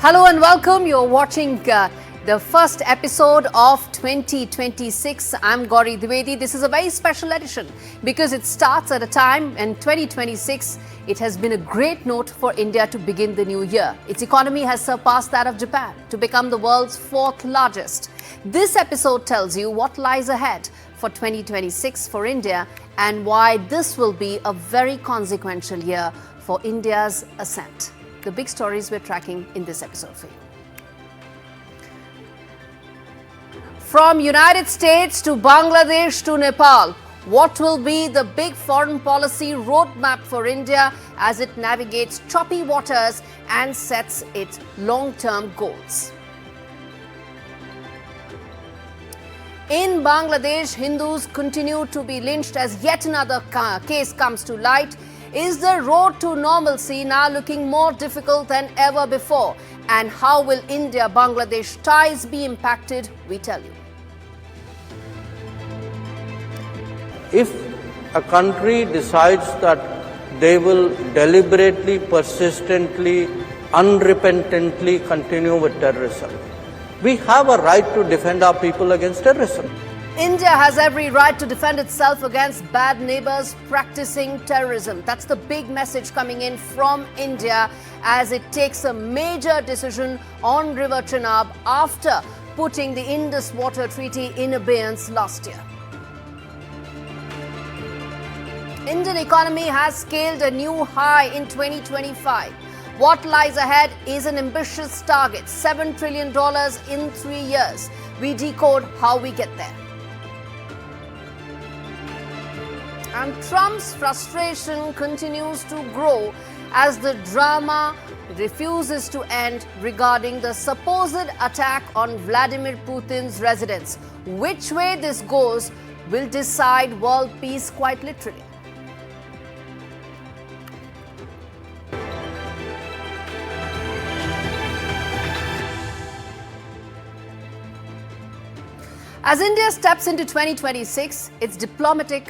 Hello and welcome. You're watching the first episode of 2026. I'm Gaurie Dwivedi. This is a very special edition because it starts at a time in 2026. It has been a great note for India to begin the new year. Its economy has surpassed that of Japan to become the world's fourth largest. This episode tells you what lies ahead for 2026 for India and why this will be a very consequential year for India's ascent. The big stories we're tracking in this episode for you. From United States to Bangladesh to Nepal, what will be the big foreign policy roadmap for India as it navigates choppy waters and sets its long-term goals? In Bangladesh, Hindus continue to be lynched as yet another case comes to light. Is the road to normalcy now looking more difficult than ever before? And how will India-Bangladesh ties be impacted? We tell you. If a country decides that they will deliberately, persistently, unrepentantly continue with terrorism, we have a right to defend our people against terrorism. India has every right to defend itself against bad neighbors practicing terrorism. That's the big message coming in from India as it takes a major decision on River Chenab after putting the Indus Water Treaty in abeyance last year. Indian economy has scaled a new high in 2025. What lies ahead is an ambitious target, $7 trillion in 3 years. We decode how we get there. And Trump's frustration continues to grow as the drama refuses to end regarding the supposed attack on Vladimir Putin's residence. Which way this goes will decide world peace quite literally. As India steps into 2026, its diplomatic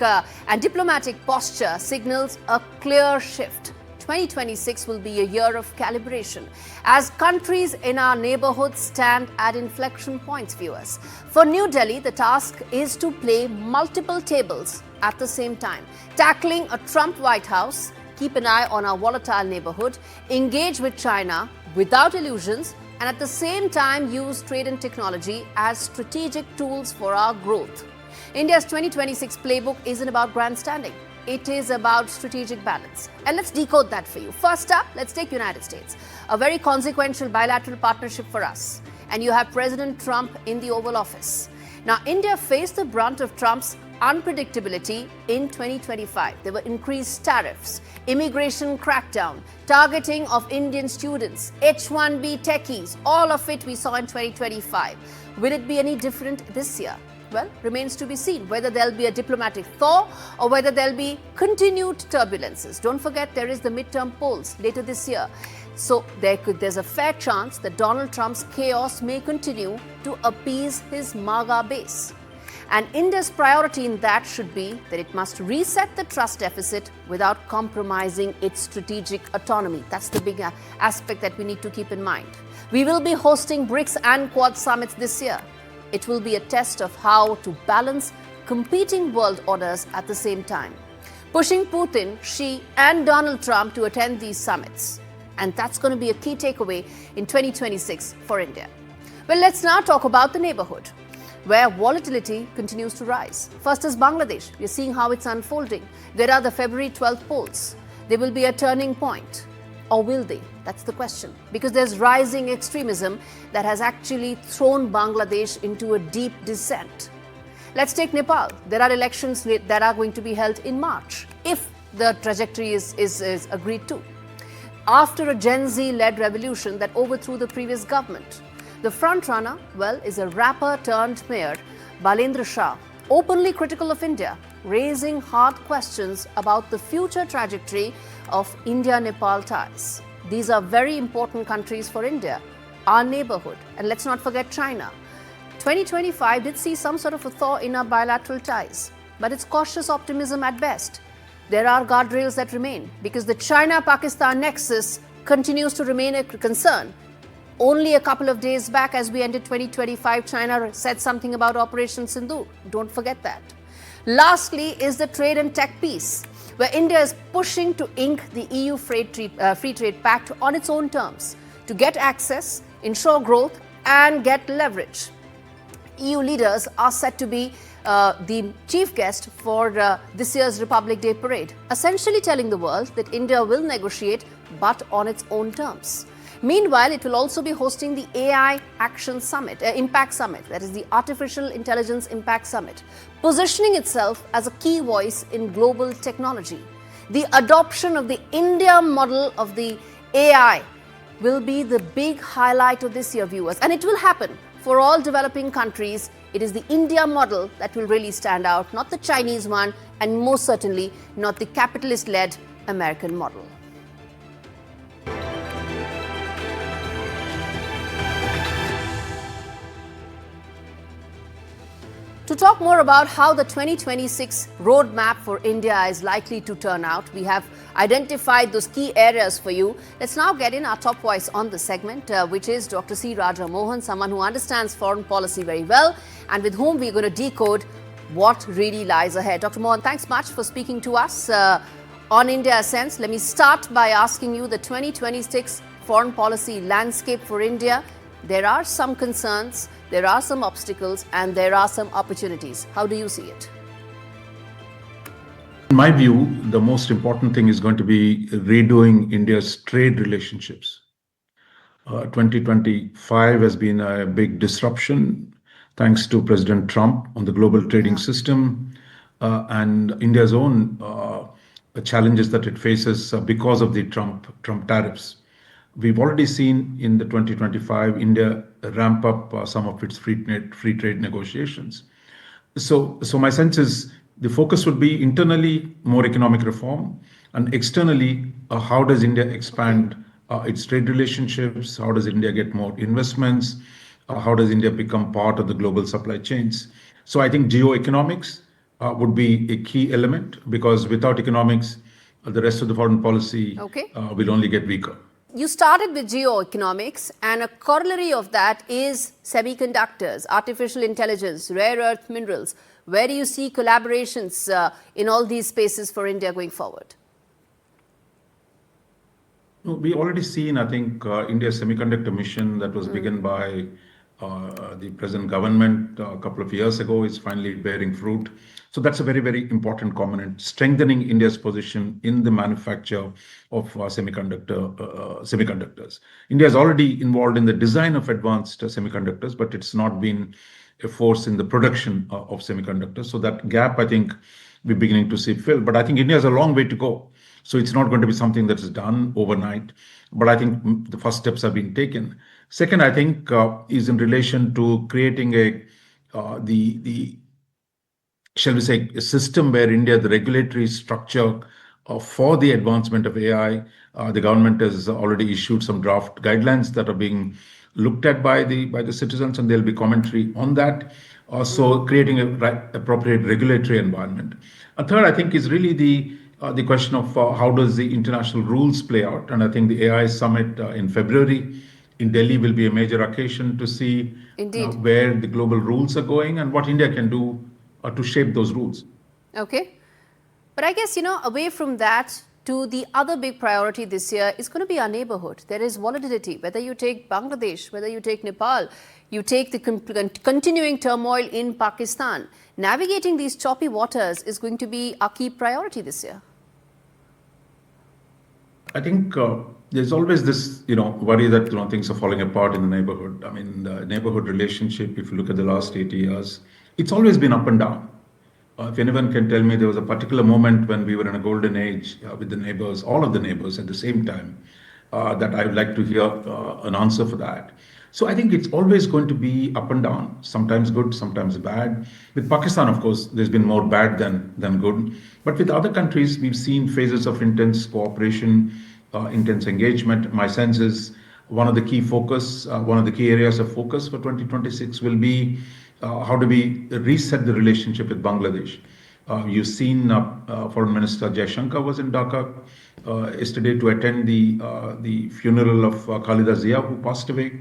posture signals a clear shift. 2026 will be a year of calibration as countries in our neighborhood stand at inflection points, viewers. For New Delhi, the task is to play multiple tables at the same time, tackling a Trump White House, keep an eye on our volatile neighborhood, engage with China without illusions, and at the same time use trade and technology as strategic tools for our growth. India's 2026 playbook isn't about grandstanding. It is about strategic balance. And let's decode that for you. First up, let's take United States, a very consequential bilateral partnership for us. And you have President Trump in the Oval Office. Now, India faced the brunt of Trump's unpredictability in 2025. There were increased tariffs, immigration crackdown, targeting of Indian students, H-1B techies, all of it we saw in 2025. Will it be any different this year? Well, remains to be seen whether there'll be a diplomatic thaw or whether there'll be continued turbulences. Don't forget there is the midterm polls later this year. So there's a fair chance that Donald Trump's chaos may continue to appease his MAGA base. And India's priority in that should be that it must reset the trust deficit without compromising its strategic autonomy. That's the big aspect that we need to keep in mind. We will be hosting BRICS and Quad summits this year. It will be a test of how to balance competing world orders at the same time, pushing Putin, Xi, and Donald Trump to attend these summits. And that's going to be a key takeaway in 2026 for India. Well, let's now talk about the neighborhood, where volatility continues to rise. First is Bangladesh. We're seeing how it's unfolding. There are the February 12th polls. There will be a turning point. Or will they? That's the question. Because there's rising extremism that has actually thrown Bangladesh into a deep descent. Let's take Nepal. There are elections that are going to be held in March, if the trajectory is agreed to. After a Gen Z-led revolution that overthrew the previous government, the frontrunner, well, is a rapper turned mayor, Balendra Shah, openly critical of India, raising hard questions about the future trajectory of India-Nepal ties. These are very important countries for India, our neighborhood. And let's not forget China. 2025 did see some sort of a thaw in our bilateral ties, but it's cautious optimism at best. There are guardrails that remain because the China-Pakistan nexus continues to remain a concern. Only a couple of days back, as we ended 2025, China said something about Operation Sindhu. Don't forget that. Lastly is the trade and tech piece, where India is pushing to ink the EU free trade pact on its own terms to get access, ensure growth, and get leverage. EU leaders are set to be the chief guest for this year's Republic Day parade, essentially telling the world that India will negotiate but on its own terms. Meanwhile, it will also be hosting the AI Action Summit, Impact Summit, that is the Artificial Intelligence Impact Summit, positioning itself as a key voice in global technology. The adoption of the India model of the AI will be the big highlight of this year, viewers, and it will happen for all developing countries. It is the India model that will really stand out, not the Chinese one, and most certainly not the capitalist-led American model. To talk more about how the 2026 roadmap for India is likely to turn out, we have identified those key areas for you. Let's now get in our top voice on the segment, which is Dr. C. Raja Mohan, someone who understands foreign policy very well and with whom we're going to decode what really lies ahead. Dr. Mohan, thanks much for speaking to us on India Ascent. Let me start by asking you the 2026 foreign policy landscape for India. There are some concerns, there are some obstacles, and there are some opportunities. How do you see it? In my view, the most important thing is going to be redoing India's trade relationships. 2025 has been a big disruption thanks to President Trump on the global trading system and India's own challenges that it faces because of the Trump tariffs. We've already seen in the 2025 India ramp up some of its free trade negotiations. So my sense is the focus would be internally more economic reform, and externally how does India expand its trade relationships? How does India get more investments? How does India become part of the global supply chains? So I think geoeconomics would be a key element, because without economics, the rest of the foreign policy will only get weaker. You started with geoeconomics, and a corollary of that is semiconductors, artificial intelligence, rare earth minerals. Where do you see collaborations in all these spaces for India going forward? We already seen, I think, India's semiconductor mission that was begun by the present government a couple of years ago is finally bearing fruit. So that's a very, very important component, strengthening India's position in the manufacture of semiconductors. India is already involved in the design of advanced semiconductors, but it's not been a force in the production of semiconductors. So that gap, I think, we're beginning to see filled. But I think India has a long way to go. So it's not going to be something that is done overnight. But I think the first steps have been taken. Second, I think, is in relation to creating shall we say, a system where India, the regulatory structure for the advancement of AI, the government has already issued some draft guidelines that are being looked at by the citizens, and there'll be commentary on that. Also, creating an appropriate regulatory environment. A third, I think, is really the question of how does the international rules play out, and I think the AI summit in February in Delhi will be a major occasion to see where the global rules are going and what India can do to shape those rules. Okay. But I guess, away from that, to the other big priority this year is going to be our neighborhood. There is volatility, whether you take Bangladesh, whether you take Nepal, you take the continuing turmoil in Pakistan. Navigating these choppy waters is going to be our key priority this year. I think there's always this, worry that things are falling apart in the neighborhood. I mean, the neighborhood relationship, if you look at the last 80 years, it's always been up and down. If anyone can tell me there was a particular moment when we were in a golden age with the neighbors, all of the neighbors at the same time, that I would like to hear an answer for that. So I think it's always going to be up and down, sometimes good, sometimes bad. With Pakistan, of course, there's been more bad than good. But with other countries, we've seen phases of intense cooperation, intense engagement. My sense is one of the key areas of focus for 2026 will be how do we reset the relationship with Bangladesh. You've seen Foreign Minister Jaishankar was in Dhaka yesterday to attend the funeral of Khalida Zia, who passed away.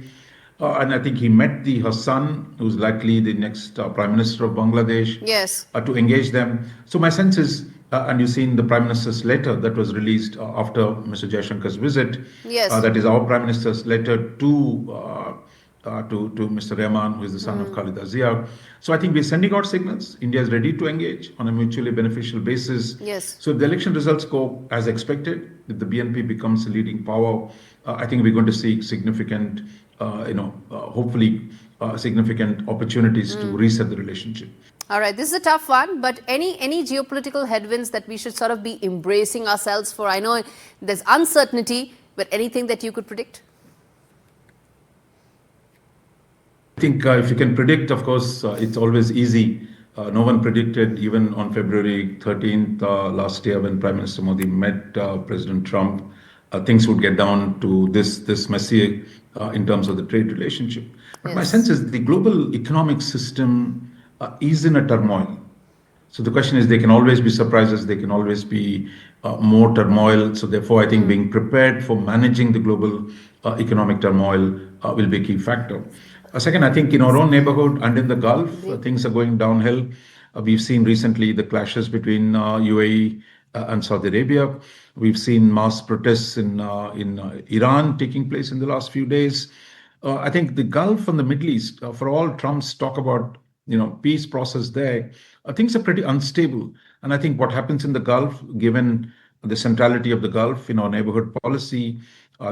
And I think he met her son, who's likely the next Prime Minister of Bangladesh, Yes. to engage them. So my sense is, and you've seen the Prime Minister's letter that was released after Mr. Jaishankar's visit, Yes. that is our Prime Minister's letter to Mr. Rahman, who is the son of Khalida Zia. So I think we're sending out signals. India is ready to engage on a mutually beneficial basis. Yes. So if the election results go as expected, if the BNP becomes a leading power, I think we're going to see significant, hopefully significant opportunities to reset the relationship. All right, this is a tough one, but any geopolitical headwinds that we should sort of be embracing ourselves for? I know there's uncertainty, but anything that you could predict? I think if you can predict, of course, it's always easy. No one predicted, even on February 13th last year when Prime Minister Modi met President Trump, things would get down to this messy in terms of the trade relationship. But my sense is the global economic system is in a turmoil. So the question is, there can always be surprises, there can always be more turmoil. So therefore, I think being prepared for managing the global economic turmoil will be a key factor. Second, I think in our own neighborhood and in the Gulf, things are going downhill. We've seen recently the clashes between UAE and Saudi Arabia. We've seen mass protests in Iran taking place in the last few days. I think the Gulf and the Middle East, for all Trump's talk about peace process there, things are pretty unstable. And I think what happens in the Gulf, given the centrality of the Gulf in our neighborhood policy,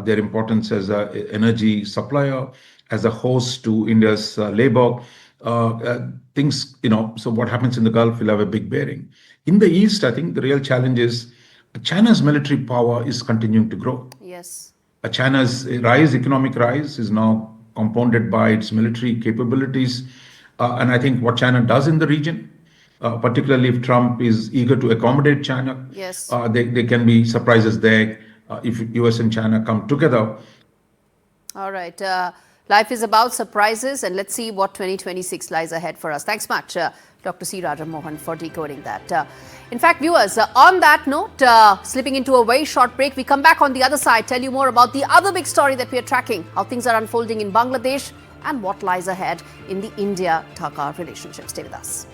their importance as an energy supplier, as a host to India's labor, things, so what happens in the Gulf will have a big bearing. In the East, I think the real challenge is China's military power is continuing to grow. Yes. China's economic rise is now compounded by its military capabilities. And I think what China does in the region, particularly if Trump is eager to accommodate China, yes, there can be surprises there if US and China come together. All right. Life is about surprises, and let's see what 2026 lies ahead for us. Thanks much, Dr. C. Raja Mohan, for decoding that. In fact, viewers, on that note, slipping into a very short break, we come back on the other side, tell you more about the other big story that we are tracking, how things are unfolding in Bangladesh and what lies ahead in the India-Dhaka relationship. Stay with us.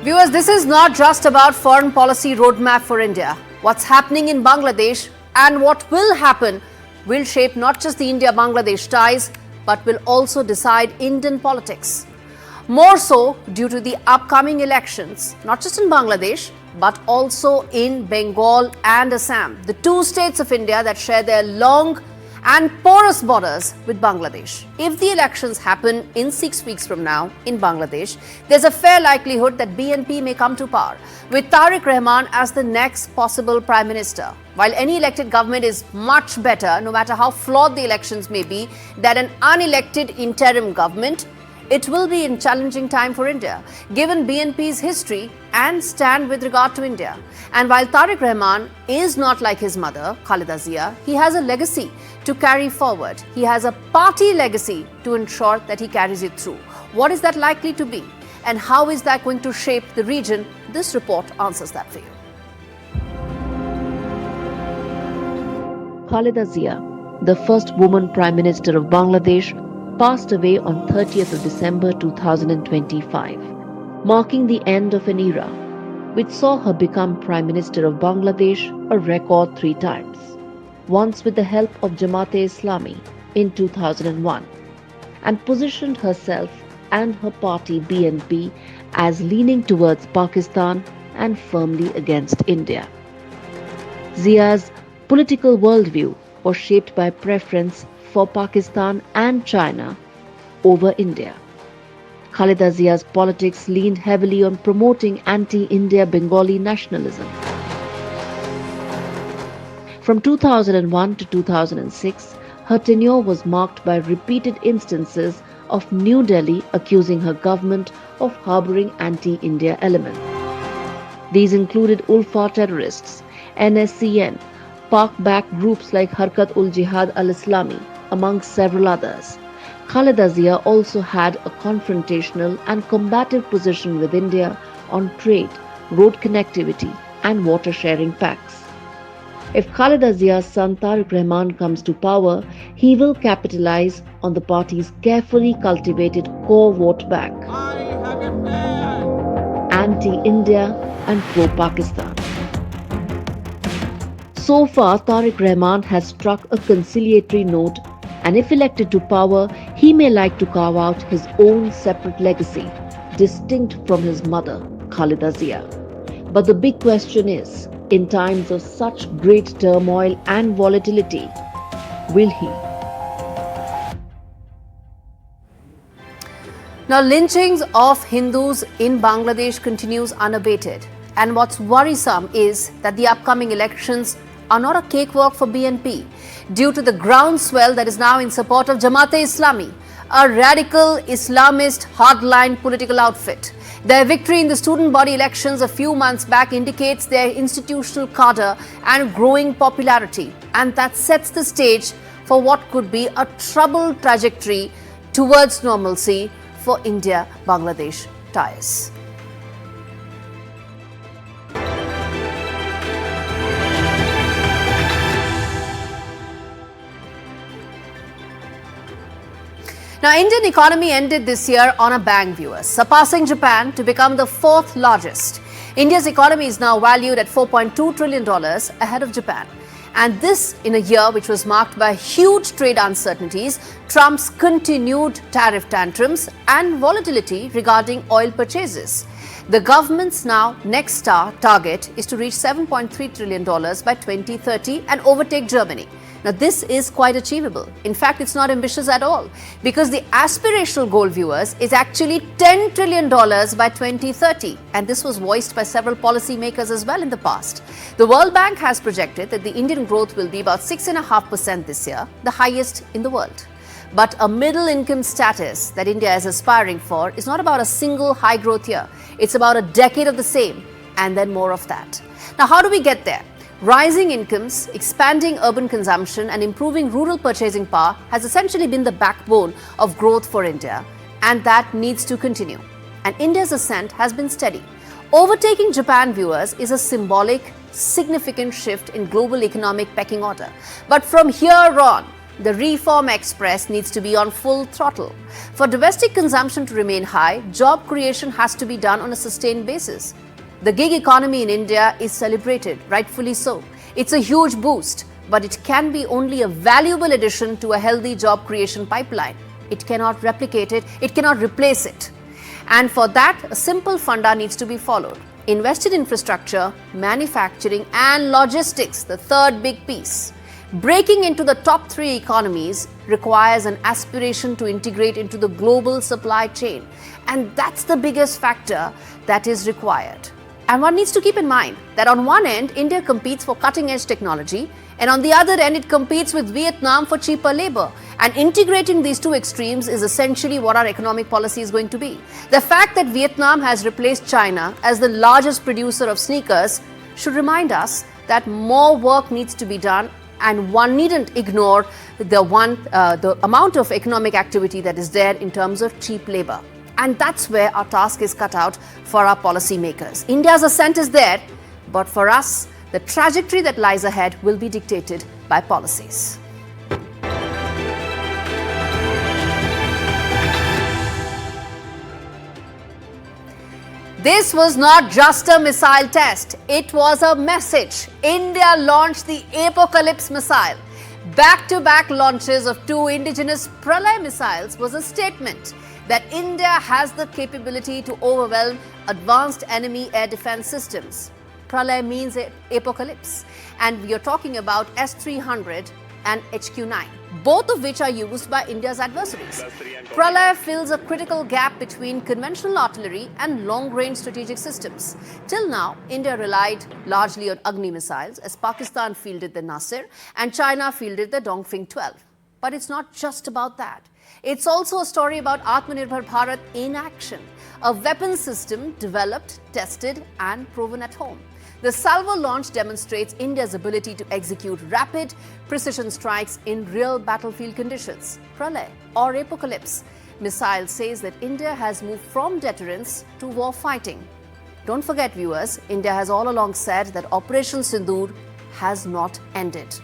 Viewers, this is not just about foreign policy roadmap for India. What's happening in Bangladesh and what will happen will shape not just the India-Bangladesh ties, but will also decide Indian politics. More so due to the upcoming elections, not just in Bangladesh, but also in Bengal and Assam, the two states of India that share their long and porous borders with Bangladesh. If the elections happen in 6 weeks from now in Bangladesh, there's a fair likelihood that BNP may come to power, with Tariq Rahman as the next possible Prime Minister. While any elected government is much better, no matter how flawed the elections may be, than an unelected interim government, it will be a challenging time for India, given BNP's history and stand with regard to India. And while Tariq Rahman is not like his mother, Khalida Zia, he has a legacy to carry forward. He has a party legacy to ensure that he carries it through. What is that likely to be? And how is that going to shape the region? This report answers that for you. Khalida Zia, the first woman Prime Minister of Bangladesh, passed away on 30th of December 2025, marking the end of an era which saw her become Prime Minister of Bangladesh a record 3 times, once with the help of Jamaat-e-Islami in 2001, and positioned herself and her party BNP as leaning towards Pakistan and firmly against India. Zia's political worldview was shaped by preference for Pakistan and China over India. Khalida Zia's politics leaned heavily on promoting anti-India Bengali nationalism. From 2001 to 2006, her tenure was marked by repeated instances of New Delhi accusing her government of harboring anti-India elements. These included Ulfa terrorists, NSCN, Pak-backed groups like Harkat-ul-Jihad al-Islami, among several others. Khaleda Zia also had a confrontational and combative position with India on trade, road connectivity, and water sharing pacts. If Khaleda Zia's son Tariq Rahman comes to power, he will capitalize on the party's carefully cultivated core vote bank, anti-India and pro-Pakistan. So far, Tariq Rahman has struck a conciliatory note, and if elected to power, he may like to carve out his own separate legacy, distinct from his mother, Khaleda Zia. But the big question is, in times of such great turmoil and volatility, will he? Now, lynchings of Hindus in Bangladesh continues unabated. And what's worrisome is that the upcoming elections are not a cakewalk for BNP due to the groundswell that is now in support of Jamaat-e-Islami, a radical Islamist hardline political outfit. Their victory in the student body elections a few months back indicates their institutional cadre and growing popularity, and that sets the stage for what could be a troubled trajectory towards normalcy for India-Bangladesh ties. Now, Indian economy ended this year on a bang, viewers, surpassing Japan to become the fourth largest. India's economy is now valued at $4.2 trillion ahead of Japan. And this in a year which was marked by huge trade uncertainties, Trump's continued tariff tantrums and volatility regarding oil purchases. The government's now next target is to reach $7.3 trillion by 2030 and overtake Germany. Now, this is quite achievable. In fact, it's not ambitious at all, because the aspirational goal, viewers, is actually $10 trillion by 2030. And this was voiced by several policymakers as well in the past. The World Bank has projected that the Indian growth will be about 6.5% this year, the highest in the world. But a middle income status that India is aspiring for is not about a single high growth year. It's about a decade of the same and then more of that. Now, how do we get there? Rising incomes, expanding urban consumption and improving rural purchasing power has essentially been the backbone of growth for India, and that needs to continue. And India's ascent has been steady. Overtaking Japan, viewers, is a symbolic, significant shift in global economic pecking order. But from here on, the reform express needs to be on full throttle. For domestic consumption to remain high, job creation has to be done on a sustained basis. The gig economy in India is celebrated, rightfully so. It's a huge boost, but it can be only a valuable addition to a healthy job creation pipeline. It cannot replicate it, it cannot replace it. And for that, a simple funda needs to be followed. Invested infrastructure, manufacturing and logistics, the third big piece. Breaking into the top three economies requires an aspiration to integrate into the global supply chain. And that's the biggest factor that is required. And one needs to keep in mind that on one end, India competes for cutting-edge technology, and on the other end, it competes with Vietnam for cheaper labor. And integrating these two extremes is essentially what our economic policy is going to be. The fact that Vietnam has replaced China as the largest producer of sneakers should remind us that more work needs to be done, and one needn't ignore the amount of economic activity that is there in terms of cheap labor. And that's where our task is cut out for our policymakers. India's ascent is there, but for us, the trajectory that lies ahead will be dictated by policies. This was not just a missile test, it was a message. India launched the Apocalypse missile. Back-to-back launches of two indigenous Pralay missiles was a statement that India has the capability to overwhelm advanced enemy air defense systems. Pralay means apocalypse, and we are talking about S-300 and HQ-9, both of which are used by India's adversaries. Pralay fills a critical gap between conventional artillery and long-range strategic systems. Till now, India relied largely on Agni missiles, as Pakistan fielded the Nasir and China fielded the Dongfeng 12. But it's not just about that. It's also a story about Atmanirbhar Bharat in action, a weapons system developed, tested and proven at home. The salvo launch demonstrates India's ability to execute rapid, precision strikes in real battlefield conditions. Pralay or apocalypse. Missile says that India has moved from deterrence to war fighting. Don't forget, viewers, India has all along said that Operation Sindoor has not ended.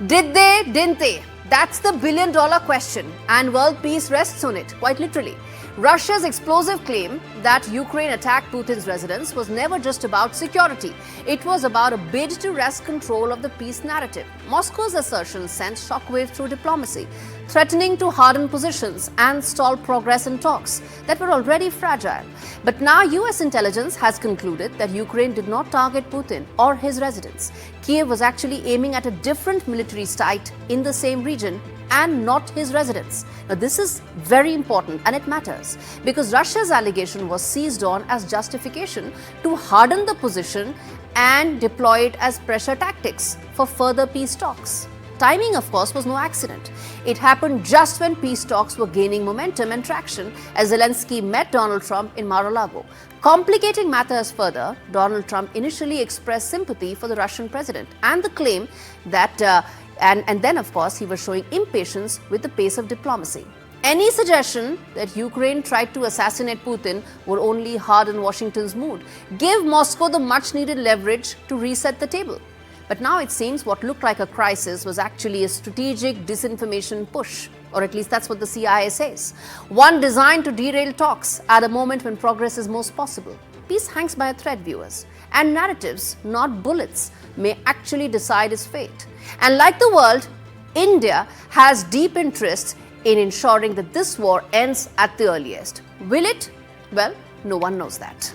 Did they, didn't they? That's the billion-dollar question, and world peace rests on it, quite literally. Russia's explosive claim that Ukraine attacked Putin's residence was never just about security. It was about a bid to wrest control of the peace narrative. Moscow's assertion sent shockwaves through diplomacy, threatening to harden positions and stall progress in talks that were already fragile. But now US intelligence has concluded that Ukraine did not target Putin or his residence. Kiev was actually aiming at a different military site in the same region and not his residence. Now, this is very important and it matters because Russia's allegation was seized on as justification to harden the position and deploy it as pressure tactics for further peace talks. Timing, of course, was no accident. It happened just when peace talks were gaining momentum and traction as Zelensky met Donald Trump in Mar-a-Lago. Complicating matters further, Donald Trump initially expressed sympathy for the Russian president and the claim that and then, of course, he was showing impatience with the pace of diplomacy. Any suggestion that Ukraine tried to assassinate Putin would only harden Washington's mood, give Moscow the much-needed leverage to reset the table. But now it seems what looked like a crisis was actually a strategic disinformation push, or at least that's what the CIA says. One designed to derail talks at a moment when progress is most possible. Peace hangs by a thread, viewers, and narratives, not bullets, may actually decide its fate. And like the world, India has deep interest in ensuring that this war ends at the earliest. Will it? Well, no one knows that.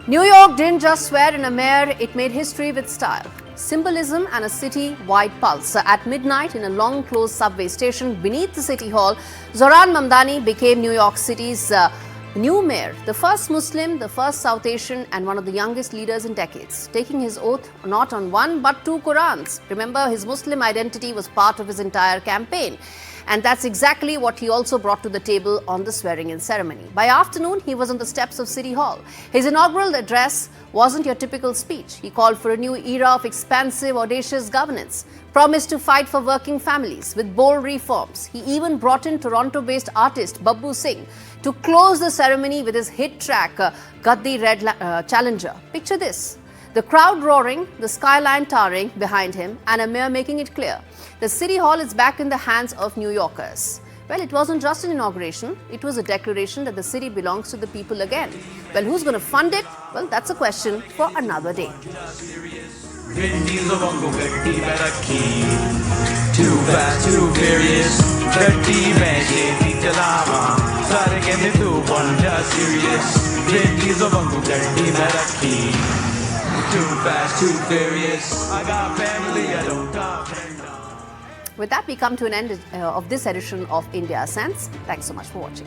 New York didn't just swear in a mayor, it made history with style. Symbolism and a city-wide pulse. At midnight, in a long-closed subway station beneath the City Hall, Zohran Mamdani became New York City's new mayor, the first Muslim, the first South Asian, and one of the youngest leaders in decades, taking his oath not on one but two Qurans. Remember, his Muslim identity was part of his entire campaign. And that's exactly what he also brought to the table on the swearing-in ceremony. By afternoon, he was on the steps of City Hall. His inaugural address wasn't your typical speech. He called for a new era of expansive, audacious governance, promised to fight for working families with bold reforms. He even brought in Toronto-based artist Babbu Singh to close the ceremony with his hit track, Gaddi Red Challenger. Picture this. The crowd roaring, the skyline towering behind him, and a mayor making it clear the City Hall is back in the hands of New Yorkers. Well, it wasn't just an inauguration, it was a declaration that the city belongs to the people again. Well, who's going to fund it? Well, that's a question for another day. Too fast, too furious, dirty magic, too fast, too furious. I got family, I don't got friends. With that, we come to an end of this edition of India Ascents. Thanks so much for watching.